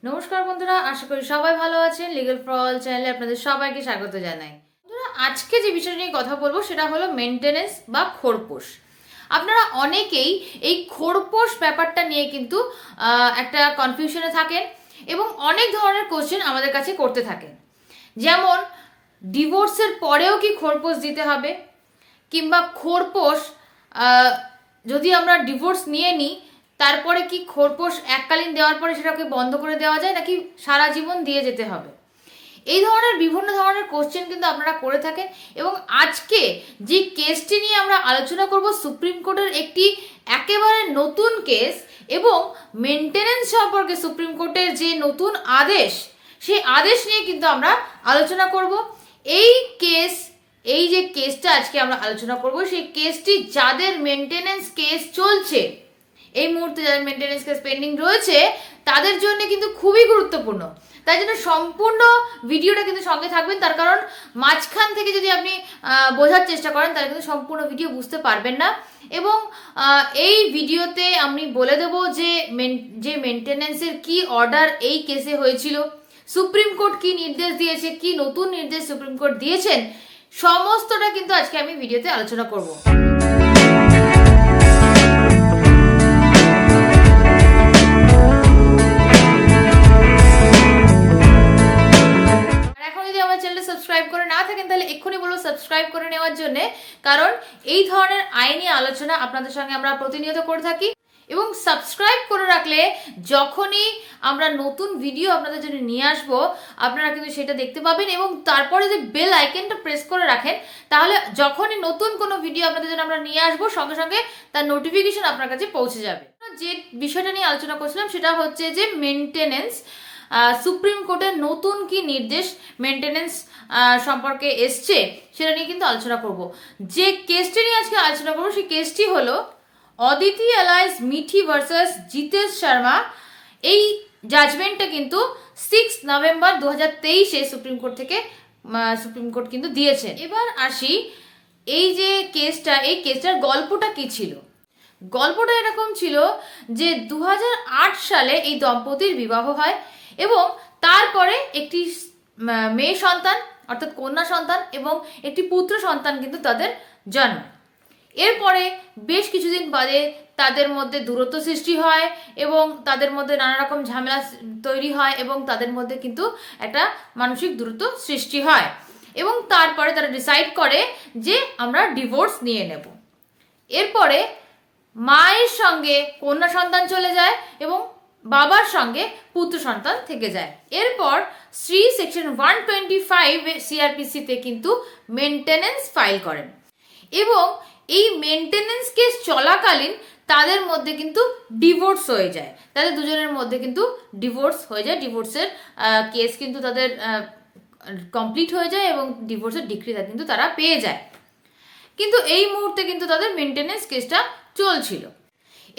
নমস্কার বন্ধুরা, আশা করি সবাই ভালো আছেন। লিগ্যাল ফর অল চ্যানেলে আপনাদের সবাইকে স্বাগত জানাই। বন্ধুরা, আজকে যে বিষয় নিয়ে কথা বলবো সেটা হলো মেনটেনেন্স বা খোরপোশ। আপনারা অনেকেই এই খোরপোশ ব্যাপারটা নিয়ে কিন্তু একটা কনফিউশনে থাকেন এবং অনেক ধরনের কোশ্চেন আমাদের কাছে করতে থাকেন। যেমন, ডিভোর্সের পরেও কি খোরপোশ দিতে হবে, কিংবা খোরপোশ যদি আমরা ডিভোর্স নিয়ে নিই তারপরে কি খোরপোশ এককালীন দেওয়ার পরে সেটাকে বন্ধ করে দেওয়া যায় নাকি সারা জীবন দিয়ে যেতে হবে। এই ধরনের বিভিন্ন ধরনের কোশ্চেন কিন্তু আপনারা করে থাকেন এবং আজকে যে কেসটি নিয়ে আমরা আলোচনা করব সুপ্রিম কোর্টের একটি একেবারে নতুন কেস এবং মেনটেনেন্স সম্পর্কে সুপ্রিম কোর্টের যে নতুন আদেশ, সেই আদেশ নিয়ে কিন্তু আমরা আলোচনা করব। এই যে কেসটা আজকে আমরা আলোচনা করব, সেই কেসটি যাদের মেনটেনেন্স কেস চলছে, এই মুহূর্তে যাদের মেনটেনেন্স কেস পেন্ডিং রয়েছে, তাদের জন্য কিন্তু খুবই গুরুত্বপূর্ণ। তাই জন্য সম্পূর্ণ ভিডিওটা কিন্তু সঙ্গে থাকবেন, তার কারণ মাঝখান থেকে যদি আপনি বোঝার চেষ্টা করেন তাহলে কিন্তু সম্পূর্ণ ভিডিও বুঝতে পারবেন না। এবং এই ভিডিওতে আমি বলে দেবো যে মেনটেনেন্সের কি অর্ডার এই কেসে হয়েছিল, সুপ্রিম কোর্ট কি নির্দেশ দিয়েছে, কি নতুন নির্দেশ সুপ্রিম কোর্ট দিয়েছেন, সমস্তটা কিন্তু আজকে আমি ভিডিওতে আলোচনা করব। সাবস্ক্রাইব করে না থাকেন তাহলে এক্ষুনি বলবো সাবস্ক্রাইব করে নেওয়ার জন্য, কারণ এই ধরনের আইনি আলোচনা আপনাদের সঙ্গে আমরা প্রতিনিয়ত করে থাকি। এবং সাবস্ক্রাইব করে রাখলে যখনই আমরা নতুন ভিডিও আপনাদের জন্য নিয়ে আসবো আপনারা কিন্তু সেটা দেখতে পাবেন, এবং তারপরে যে বেল আইকনটা প্রেস করে রাখেন তাহলে যখনই নতুন কোনো ভিডিও আপনাদের জন্য আমরা নিয়ে আসবো সঙ্গে সঙ্গে তার নোটিফিকেশন আপনার কাছে পৌঁছে যাবে। যে বিষয়টা নিয়ে আলোচনা করছিলাম সেটা হচ্ছে যে মেনটেনেন্স, সুপ্রিম কোর্টের নতুন কি নির্দেশ মেনটেনেন্স সম্পর্কে এসছে সেটা নিয়ে কিন্তু আলোচনা করব। যে কেসটি নিয়ে আজকে আলোচনা করবো সেই কেসটি হলো অদিতি অ্যালায়েন্স মিঠি ভার্সেস জিতেশ শর্মা। এই জাজমেন্টটা কিন্তু 6 নভেম্বর 2023 সুপ্রিম কোর্ট কিন্তু দিয়েছেন। এবার আসি এই যে কেসটা, এই কেসটার গল্পটা কি ছিল। গল্পটা এরকম ছিল যে 2008 সালে এই দম্পতির বিবাহ হয় এবং তারপরে একটি মেয়ে সন্তান অর্থাৎ কন্যা সন্তান এবং একটি পুত্র সন্তান কিন্তু তাদের জন্ম। এরপরে বেশ কিছুদিন বাদে তাদের মধ্যে দূরত্ব সৃষ্টি হয় এবং তাদের মধ্যে নানা রকম ঝামেলা তৈরি হয় এবং তাদের মধ্যে কিন্তু একটা মানসিক দূরত্ব সৃষ্টি হয় এবং তারপরে তারা ডিসাইড করে যে আমরা ডিভোর্স নিয়ে নেব। এরপরে মায়ের সঙ্গে কন্যা সন্তান চলে যায় এবং বাবার সঙ্গে পুত্র সন্তান থেকে যায়। এরপর স্ত্রী সেকশন 125 সিআরপিসিতে কিন্তু মেনটেনেন্স ফাইল করেন এবং এই মেনটেনেন্স কেস চলাকালীন তাদের মধ্যে কিন্তু ডিভোর্স হয়ে যায়। তাদের দুজনের মধ্যে কিন্তু ডিভোর্স হয়ে যায়, ডিভোর্সের কেস কিন্তু তাদের কমপ্লিট হয়ে যায় এবং ডিভোর্সের ডিক্রিটা কিন্তু তারা পেয়ে যায়। কিন্তু এই মুহূর্তে কিন্তু তাদের মেনটেনেন্স কেসটা চলছিল।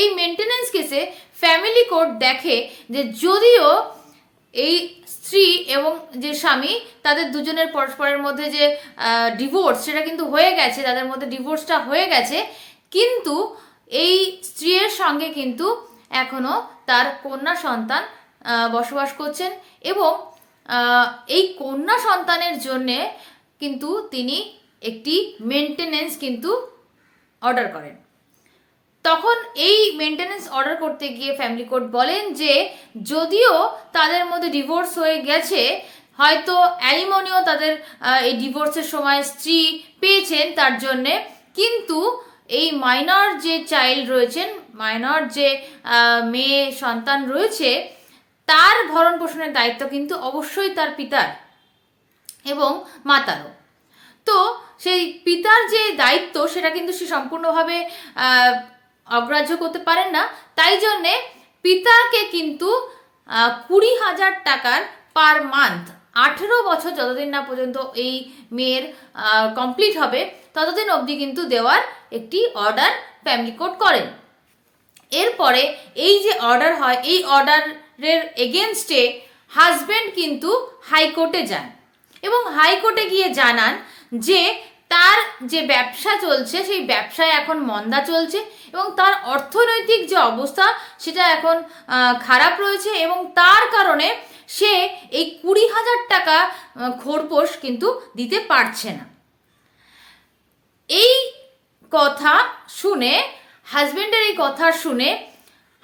এই মেনটেনেন্স কেসে ফ্যামিলি কোর্ট দেখে যে যদিও এই স্ত্রী এবং যে স্বামী তাদের দুজনের পরস্পরের মধ্যে যে ডিভোর্স সেটা কিন্তু হয়ে গেছে, তাদের মধ্যে ডিভোর্সটা হয়ে গেছে, কিন্তু এই স্ত্রীর সঙ্গে কিন্তু এখনো তার কন্যা সন্তান বসবাস করছেন এবং এই কন্যা সন্তানের জন্যে কিন্তু তিনি একটি মেনটেনেন্স কিন্তু অর্ডার করেন। তখন এই মেনটেনেন্স অর্ডার করতে গিয়ে ফ্যামিলি কোর্ট বলেন যে যদিও তাদের মধ্যে ডিভোর্স হয়ে গেছে, হয়তো অ্যালিমনিও তাদের এই ডিভোর্সের সময় স্ত্রী পেয়েছেন তার জন্যে, কিন্তু এই মাইনর যে চাইল্ড রয়েছেন, মাইনর যে মেয়ে সন্তান রয়েছে, তার ভরণ পোষণের দায়িত্ব কিন্তু অবশ্যই তার পিতার এবং মাতারও। তো সেই পিতার যে দায়িত্ব সেটা কিন্তু সে সম্পূর্ণভাবে অগ্রাহ্য করতে পারেন না। তাই জন্যে পিতাকে কিন্তু 20,000 টাকার পার মান্থ 18 বছর যতদিন না পর্যন্ত এই মেয়ের কমপ্লিট হবে ততদিন অবধি কিন্তু দেওয়ার একটি অর্ডার ফ্যামিলি কোর্ট করেন। এরপরে এই যে অর্ডার হয়, এই অর্ডারের এগেনস্টে হাজব্যান্ড কিন্তু হাইকোর্টে যান এবং হাইকোর্টে গিয়ে জানান যে তার যে ব্যবসা চলছে সেই ব্যবসায় এখন মন্দা চলছে এবং তার অর্থনৈতিক যে অবস্থা সেটা এখন খারাপ রয়েছে এবং তার কারণে সে এই 20,000 টাকা খোরপোশ কিন্তু দিতে পারছে না। এই কথা শুনে, হাজবেন্ডের এই কথা শুনে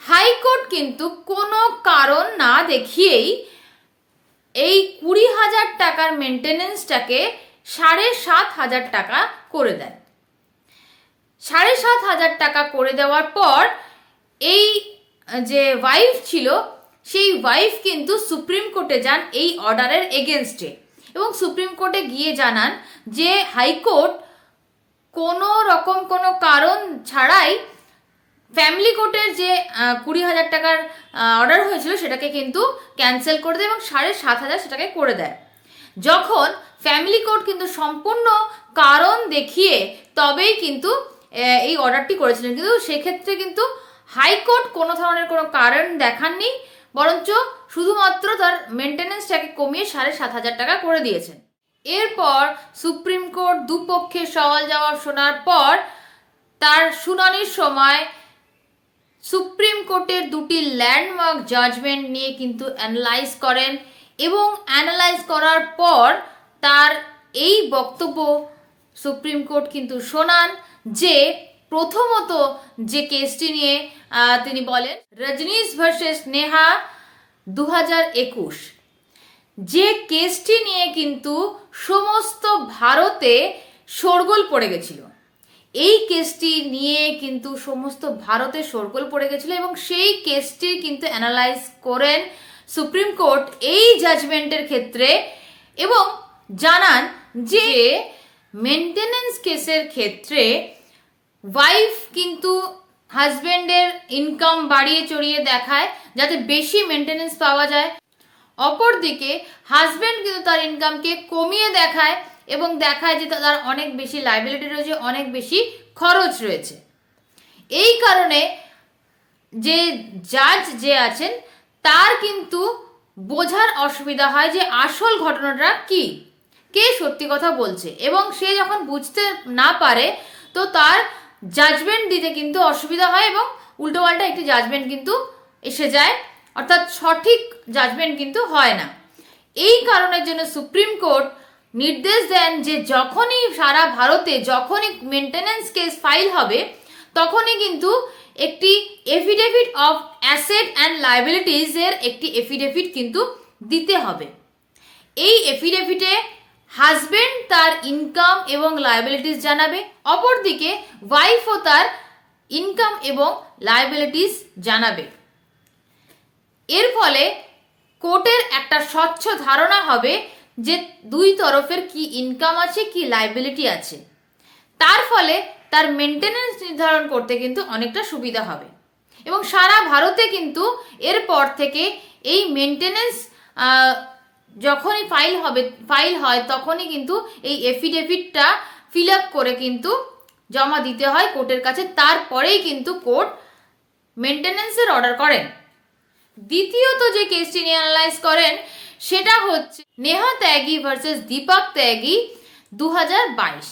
হাইকোর্ট কিন্তু কোনো কারণ না দেখিয়েই এই 20,000 টাকার মেনটেনেন্সটাকে 7,500 টাকা করে দেয়। 7,500 টাকা করে দেওয়ার পর এই যে ওয়াইফ ছিল সেই ওয়াইফ কিন্তু সুপ্রিম কোর্টে যান এই অর্ডারের এগেনস্টে এবং সুপ্রিম কোর্টে গিয়ে জানান যে হাইকোর্ট কোনো রকম কোনো কারণ ছাড়াই ফ্যামিলি কোর্টের যে 20,000 টাকার অর্ডার হয়েছিল সেটাকে কিন্তু ক্যান্সেল করে দেয় এবং 7,500 সেটাকে করে দেয়। যখন ফ্যামিলি কোর্ট কিন্তু সম্পূর্ণ কারণ দেখিয়ে তবেই কিন্তু এই অর্ডারটি করেছিলেন, কিন্তু সেক্ষেত্রে কিন্তু হাইকোর্ট কোনো ধরনের কোনো কারণ দেখাননি, বরঞ্চ শুধুমাত্র তার মেনটেনেন্সটাকে কমিয়ে 7,500 টাকা করে দিয়েছেন। এরপর সুপ্রিম কোর্ট দুপক্ষের সওয়াল জবাব শোনার পর তার শুনানির সময় সুপ্রিম কোর্টের দুটি ল্যান্ডমার্ক জাজমেন্ট নিয়ে কিন্তু অ্যানালাইজ করেন এবং অ্যানালাইজ করার পর তার এই বক্তব্য সুপ্রিম কোর্ট কিন্তু শোনান যে প্রথমত যে কেসটি নিয়ে তিনি বলেন রজনীশ ভার্সেস নেহা 2021, যে কেসটি নিয়ে কিন্তু সমস্ত ভারতে শোরগোল পড়ে গেছিল। এই কেসটি নিয়ে কিন্তু সমস্ত ভারতে শোরগোল পড়ে গেছিল এবং সেই কেসটি কিন্তু অ্যানালাইজ করেন সুপ্রিম কোর্ট এই জাজমেন্টের ক্ষেত্রে এবং জানান যে মেনটেনেন্স কেসের ক্ষেত্রে ওয়াইফ কিন্তু হাজবেন্ডের ইনকাম বাড়িয়ে চড়িয়ে দেখায় যাতে বেশি মেনটেনেন্স পাওয়া যায়, অপরদিকে হাজবেন্ড কিন্তু তার ইনকামকে কমিয়ে দেখায় এবং দেখায় যে তার অনেক বেশি লাইবিলিটি রয়েছে, অনেক বেশি খরচ রয়েছে। এই কারণে যে জাজ যে আছেন তার কিন্তু বোঝার অসুবিধা হয় যে আসল ঘটনাটা কি, কে সত্যি কথা বলছে, এবং সে যখন বুঝতে না পারে তো তার জাজমেন্ট দিতে কিন্তু অসুবিধা হয় এবং উল্টোপাল্টা একটি জাজমেন্ট কিন্তু এসে যায়, অর্থাৎ সঠিক জাজমেন্ট কিন্তু হয় না। এই কারণের জন্য সুপ্রিম কোর্ট নির্দেশ দেন যে যখনই সারা ভারতে যখনই মেনটেনেন্স কেস ফাইল হবে তখনই কিন্তু একটি এফিডেভিট অফ অ্যাসেট অ্যান্ড লাইবিলিটিজ এর একটি এফিডেভিট কিন্তু দিতে হবে। এই এফিডেভিটে হাজবেন্ড তার ইনকাম এবং লাইবিলিটিস জানাবে, অপরদিকে ওয়াইফও তার ইনকাম এবং লাইবিলিটিস জানাবে। এর ফলে কোর্টের একটা স্বচ্ছ ধারণা হবে যে দুই তরফের কি ইনকাম আছে কি লাইবিলিটি আছে, তার ফলে তার মেনটেনেন্স নির্ধারণ করতে কিন্তু অনেকটা সুবিধা হবে এবং সারা ভারতে কিন্তু এরপর থেকে এই মেনটেনেন্স যখনই ফাইল হয় তখনই কিন্তু এই এফিডেভিটটা ফিল আপ করে কিন্তু জমা দিতে হয় কোর্টের কাছে, তারপরেই কিন্তু কোর্ট মেনটেনেন্সের অর্ডার করেন। দ্বিতীয়ত যে কেসটি নিয়ে অ্যানালাইজ করেন সেটা হচ্ছে নেহা ত্যাগী ভার্সেস দীপক ত্যাগী 2022।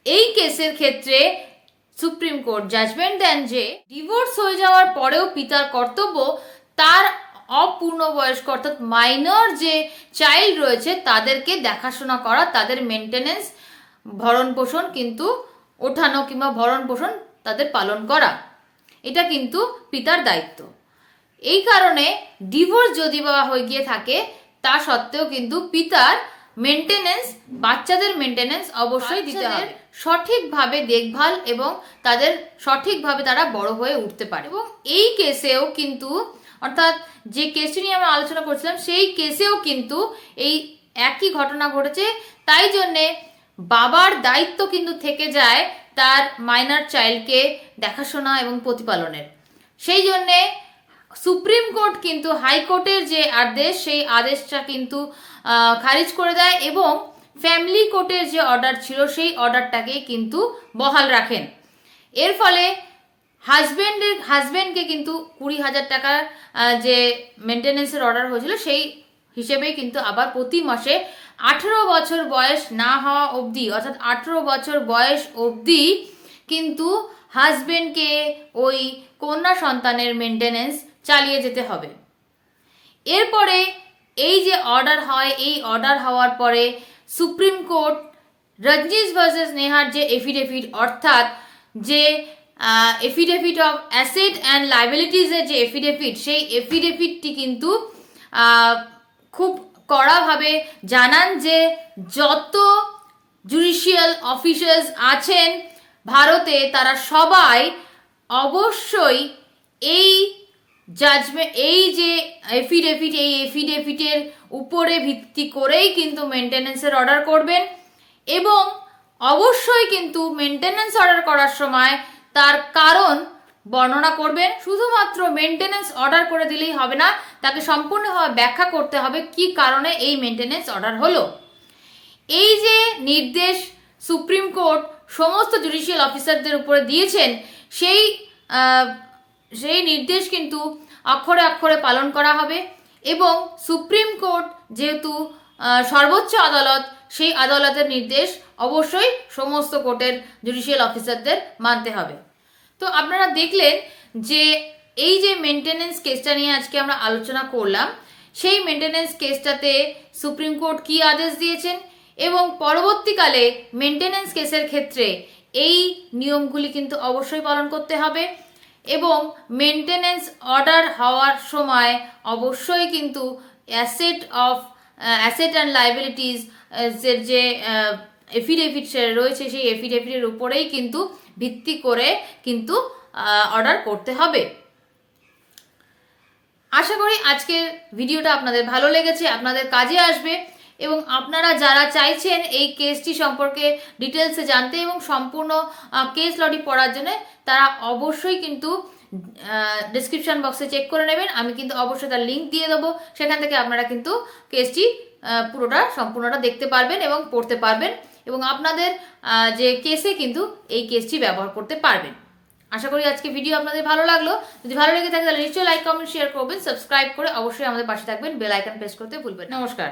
এই কেসের ক্ষেত্রে সুপ্রিম কোর্ট জাজমেন্ট দেন যে ডিভোর্স হয়ে যাওয়ার পরেও পিতার কর্তব্য তার অপূর্ণবয়স্ক অর্থাৎ মাইনর যে চাইল্ড রয়েছে তাদেরকে দেখাশোনা করা, তাদের মেনটেনেন্স ভরণ পোষণ কিন্তু ওঠানো কিংবা ভরণ পোষণ তাদের পালন করা, এটা কিন্তু পিতার দায়িত্ব। এই কারণে ডিভোর্স যদি বা হয়ে গিয়ে থাকে তা সত্ত্বেও কিন্তু পিতার মেনটেনেন্স, বাচ্চাদের মেনটেনেন্স অবশ্যই দিতে হবে, সঠিকভাবে দেখভাল এবং তাদের সঠিকভাবে তারা বড় হয়ে উঠতে পারে। এবং এই কেসেও কিন্তু অর্থাৎ যে কেসটি নিয়ে আমরা আলোচনা করছিলাম সেই কেসেও কিন্তু এই একই ঘটনা ঘটেছে, তাই জন্যে বাবার দায়িত্ব কিন্তু থেকে যায় তার মাইনর চাইল্ডকে দেখাশোনা এবং প্রতিপালনের। সেই জন্যে সুপ্রিম কোর্ট কিন্তু হাইকোর্টের যে আদেশ সেই আদেশটা কিন্তু খারিজ করে দেয় এবং ফ্যামিলি কোর্টের যে অর্ডার ছিল সেই অর্ডারটাকে কিন্তু বহাল রাখেন। এর ফলে হাজবেন্ডকে কিন্তু 20,000 টাকার যে মেনটেনেন্সের অর্ডার হয়েছিল সেই হিসেবেই কিন্তু আবার প্রতি মাসে 18 বছর বয়স না হওয়া অবধি, অর্থাৎ 18 বছর বয়স অবধি কিন্তু হাজবেন্ডকে ওই কন্যা সন্তানের মেনটেনেন্স চালিয়ে যেতে হবে। এরপরে এই যে অর্ডার হয়, এই অর্ডার হওয়ার পরে সুপ্রিম কোর্ট রজনীশ ভার্সেস নেহার যে এফিডেভিট, অর্থাৎ যে এফিডেভিট অফ অ্যাসেট অ্যান্ড লাইবিলিটিসের যে এফিডেভিট, সেই এফিডেভিটটি কিন্তু খুব কড়াভাবে জানান যে যত জুডিশিয়াল অফিসার্স আছেন ভারতে তারা সবাই অবশ্যই এই জাজমেন্ট, এই যে এফিডেভিট, এই এফিডেভিটের উপরে ভিত্তি করেই কিন্তু মেনটেনেন্সের অর্ডার করবেন এবং অবশ্যই কিন্তু মেনটেনেন্স অর্ডার করার সময় তার কারণ বর্ণনা করবেন। শুধুমাত্র মেনটেনেন্স অর্ডার করে দিলেই হবে না, তাকে সম্পূর্ণভাবে ব্যাখ্যা করতে হবে কি কারণে এই মেনটেনেন্স অর্ডার হলো। এই যে নির্দেশ সুপ্রিম কোর্ট সমস্ত জুডিশিয়াল অফিসারদের উপরে দিয়েছেন, সেই নির্দেশ কিন্তু অক্ষরে অক্ষরে পালন করা হবে এবং সুপ্রিম কোর্ট যেহেতু সর্বোচ্চ আদালত, সেই আদালতের নির্দেশ অবশ্যই সমস্ত কোর্টের জুডিশিয়াল অফিসারদের মানতে হবে। তো আপনারা দেখলেন যে এই যে মেনটেনেন্স কেসটা নিয়ে আজকে আমরা আলোচনা করলাম, সেই মেনটেনেন্স কেসটাতে সুপ্রিম কোর্ট কী আদেশ দিয়েছেন এবং পরবর্তীকালে মেনটেনেন্স কেসের ক্ষেত্রে এই নিয়মগুলি কিন্তু অবশ্যই পালন করতে হবে এবং মেনটেনেন্স অর্ডার হওয়ার সময় অবশ্যই কিন্তু অ্যাসেট অ্যান্ড লাইবিলিটিস এর যে এফিডেভিট রয়েছে, সেই এফিডেভিটের উপরেই কিন্তু ভিত্তি করে কিন্তু অর্ডার করতে হবে। আশা করি আজকের ভিডিওটা আপনাদের ভালো লেগেছে, আপনাদের কাজে আসবে এবং আপনারা যারা চাইছেন এই কেসটি সম্পর্কে ডিটেলসে জানতে এবং সম্পূর্ণ কেস লটি পড়ার জন্য, তারা অবশ্যই কিন্তু ডেসক্রিপশন বক্সে চেক করে নেবেন। আমি কিন্তু অবশ্যই তার লিঙ্ক দিয়ে দেবো, সেখান থেকে আপনারা কিন্তু কেসটি সম্পূর্ণটা দেখতে পারবেন এবং পড়তে পারবেন এবং আপনাদের যে কেসে কিন্তু এই কেসটি ব্যবহার করতে পারবেন। আশা করি আজকে ভিডিও আপনাদের ভালো লাগলো। যদি ভালো লেগে থাকে তাহলে নিশ্চয়ই লাইক, কমেন্ট, শেয়ার করবেন, সাবস্ক্রাইব করে অবশ্যই আমাদের পাশে থাকবেন, বেল আইকন প্রেস করতে ভুলবেন না। নমস্কার।